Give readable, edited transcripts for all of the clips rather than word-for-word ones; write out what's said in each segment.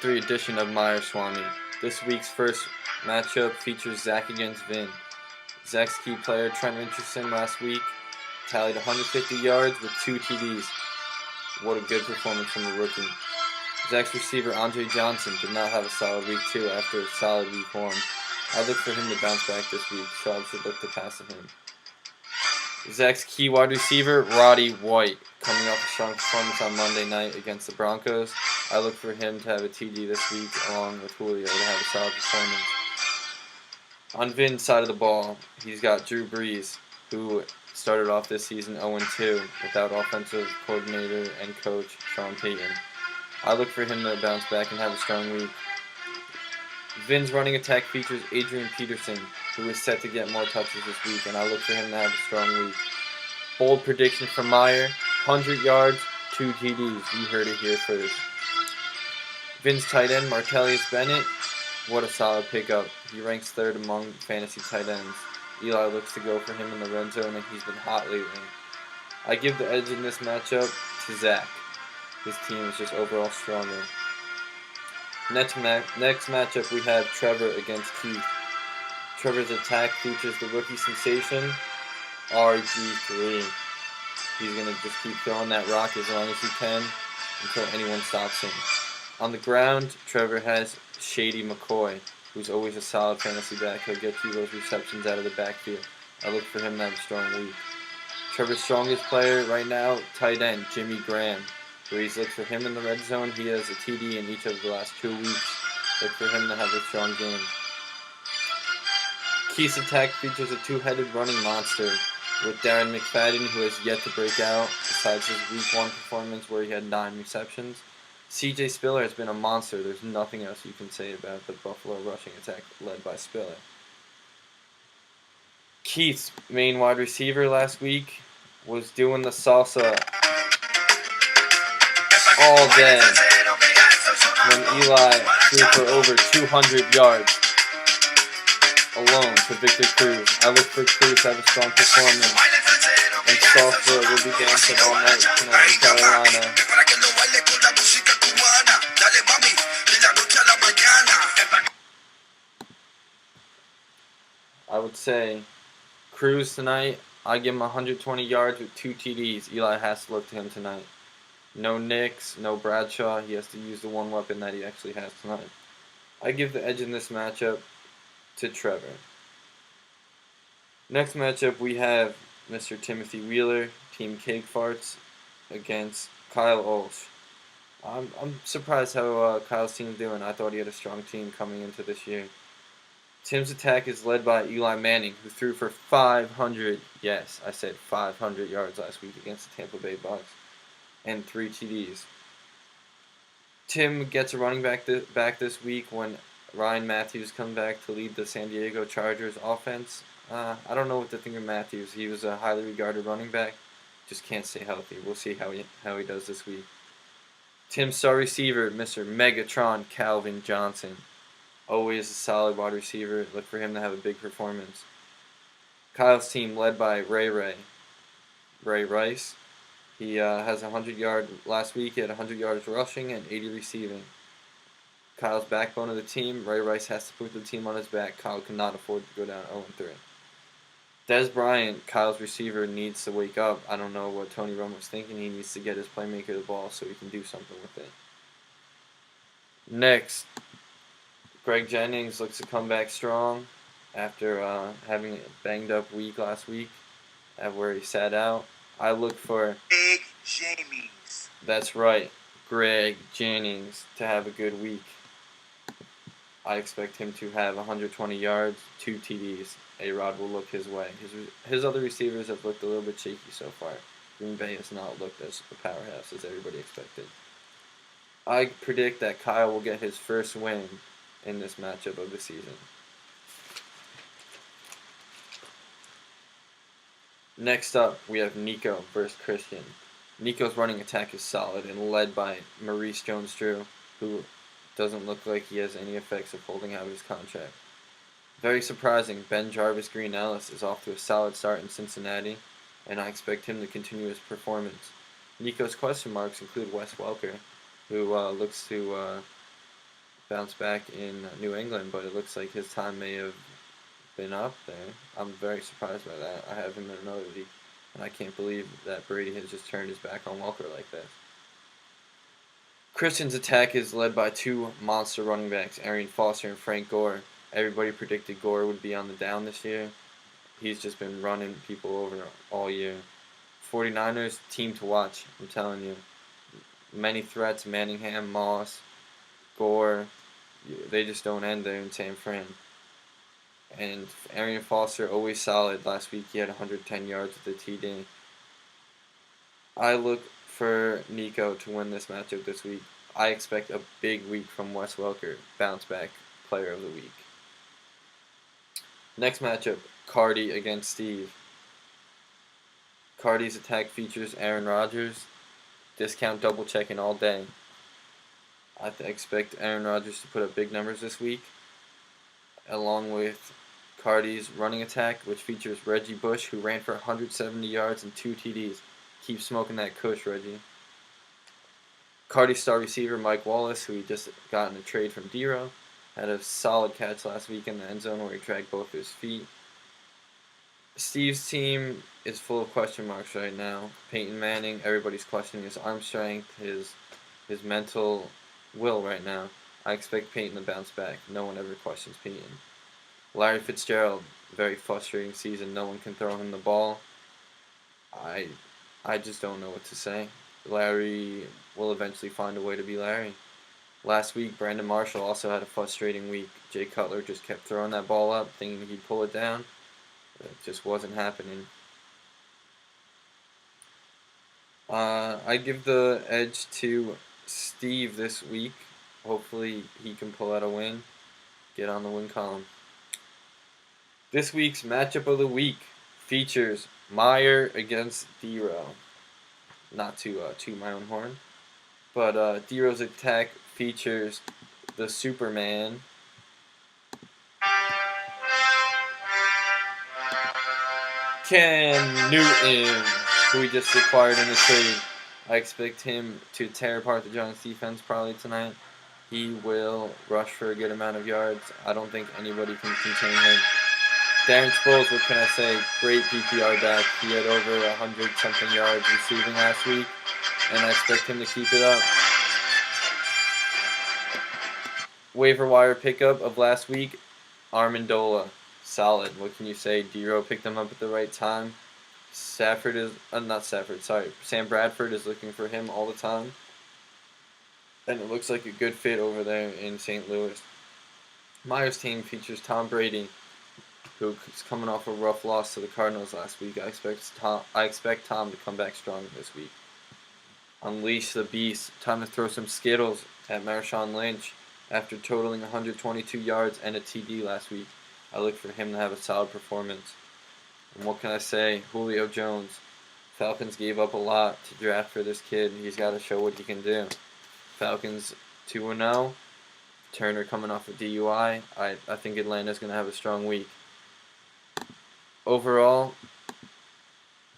Week 3 edition of Myerswami. This week's first matchup features Zach against Vin. Zach's key player, Trent Richardson, last week tallied 150 yards with 2 TDs. What a good performance from the rookie. Zach's receiver, Andre Johnson, did not have a solid week 2 after a solid week 1. I look for him to bounce back this week. Schaub should look to pass to him. Zach's key wide receiver, Roddy White, coming off a strong performance on Monday night against the Broncos. I look for him to have a TD this week, along with Julio to have a solid performance. On Vin's side of the ball, he's got Drew Brees, who started off this season 0-2 without offensive coordinator and coach Sean Payton. I look for him to bounce back and have a strong week. Vin's running attack features Adrian Peterson, who is set to get more touches this week, and I look for him to have a strong week. Bold prediction from Meyer, 100 yards, 2 TDs. You heard it here first. Vin's tight end, Martellus Bennett, what a solid pickup. He ranks 3rd among fantasy tight ends. Eli looks to go for him in the red zone, and he's been hot lately. I give the edge in this matchup to Zach. His team is just overall stronger. Next matchup, we have Trevor against Keith. Trevor's attack features the rookie sensation, RG3. He's going to just keep throwing that rock as long as he can until anyone stops him. On the ground, Trevor has Shady McCoy, who's always a solid fantasy back. He'll get you those receptions out of the backfield. I look for him to have a strong week. Trevor's strongest player right now, tight end, Jimmy Graham. Breeze looks for him in the red zone. He has a TD in each of the last 2 weeks. Look for him to have a strong game. Keith's attack features a 2-headed running monster with Darren McFadden, who has yet to break out, besides his week 1 performance where he had 9 receptions. CJ Spiller has been a monster. There's nothing else you can say about the Buffalo rushing attack led by Spiller. Keith's main wide receiver last week was doing the salsa all day when Eli threw for over 200 yards alone to Victor Cruz. I look for Cruz to have a strong performance, and salsa will be dancing all night tonight in Carolina. I would say Cruz tonight, I give him 120 yards with 2 TDs. Eli has to look to him tonight. No Nicks, no Bradshaw. He has to use the one weapon that he actually has tonight. I give the edge in this matchup to Trevor. Next matchup, we have Mr. Timothy Wheeler, Team Cake Farts, against Kyle Olsch. I'm surprised how Kyle's team's doing. I thought he had a strong team coming into this year. Tim's attack is led by Eli Manning, who threw for 500, yes, I said 500 yards last week against the Tampa Bay Bucks, and 3 TDs. Tim gets a running back this week when Ryan Matthews comes back to lead the San Diego Chargers offense. I don't know what to think of Matthews. He was a highly regarded running back. Just can't stay healthy. We'll see how he does this week. Tim's star receiver, Mr. Megatron Calvin Johnson. Always a solid wide receiver. Look for him to have a big performance. Kyle's team led by Ray Rice. He has 100 yards last week. He had 100 yards rushing and 80 receiving. Kyle's backbone of the team. Ray Rice has to put the team on his back. Kyle cannot afford to go down 0-3. Dez Bryant, Kyle's receiver, needs to wake up. I don't know what Tony Romo's thinking. He needs to get his playmaker the ball so he can do something with it. Next, Greg Jennings looks to come back strong after having a banged up week last week where he sat out. I look for Greg Jennings. That's right, Greg Jennings to have a good week. I expect him to have 120 yards, 2 TDs. A-Rod will look his way. His other receivers have looked a little bit shaky so far. Green Bay has not looked as a powerhouse as everybody expected. I predict that Kyle will get his first win in this matchup of the season. Next up, we have Nico versus Christian. Nico's running attack is solid and led by Maurice Jones-Drew, who doesn't look like he has any effects of holding out his contract. Very surprising, Ben Jarvis Green Ellis is off to a solid start in Cincinnati, and I expect him to continue his performance. Nico's question marks include Wes Welker, who looks to bounce back in New England, but it looks like his time may have been up there. I'm very surprised by that. I have him in another league, and I can't believe that Brady has just turned his back on Walker like this. Christian's attack is led by two monster running backs, Arian Foster and Frank Gore. Everybody predicted Gore would be on the down this year. He's just been running people over all year. 49ers, team to watch, I'm telling you. Many threats, Manningham, Moss, Gore. They just don't end there in San Fran. And Arian Foster, always solid. Last week he had 110 yards with a TD. I look for Nico to win this matchup this week. I expect a big week from Wes Welker, bounce back player of the week. Next matchup, Cardi against Steve. Cardi's attack features Aaron Rodgers. Discount double checking all day. I expect Aaron Rodgers to put up big numbers this week, along with Cardi's running attack, which features Reggie Bush, who ran for 170 yards and 2 TDs. Keep smoking that kush, Reggie. Cardi's star receiver, Mike Wallace, who he just got in a trade from D-Row, had a solid catch last week in the end zone where he dragged both his feet. Steve's team is full of question marks right now. Peyton Manning, everybody's questioning his arm strength, his mental will right now. I expect Peyton to bounce back. No one ever questions Peyton. Larry Fitzgerald, very frustrating season. No one can throw him the ball. I just don't know what to say. Larry will eventually find a way to be Larry. Last week, Brandon Marshall also had a frustrating week. Jay Cutler just kept throwing that ball up, thinking he'd pull it down. It just wasn't happening. I give the edge to Steve this week. Hopefully he can pull out a win. Get on the win column. This week's matchup of the week features Meyer against D-Row. Not to toot my own horn, but D-Row's attack features the Superman, Cam Newton, who we just acquired in the trade. I expect him to tear apart the Giants defense probably tonight. He will rush for a good amount of yards. I don't think anybody can contain him. Darren Sproles, what can I say? Great PPR back. He had over 100-something yards receiving last week, and I expect him to keep it up. Waiver wire pickup of last week, Amendola. Solid. What can you say? D-Row picked him up at the right time. Sam Bradford is looking for him all the time. And it looks like a good fit over there in St. Louis. Myers' team features Tom Brady, who is coming off a rough loss to the Cardinals last week. I expect Tom to come back strong this week. Unleash the beast. Time to throw some Skittles at Marshawn Lynch after totaling 122 yards and a TD last week. I look for him to have a solid performance. And what can I say? Julio Jones. Falcons gave up a lot to draft for this kid. He's got to show what he can do. Falcons 2-0. Turner coming off a DUI. I think Atlanta's going to have a strong week. Overall,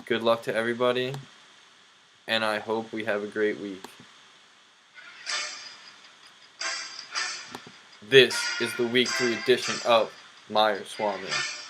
good luck to everybody, and I hope we have a great week. This is the Week 3 edition of Myerswami.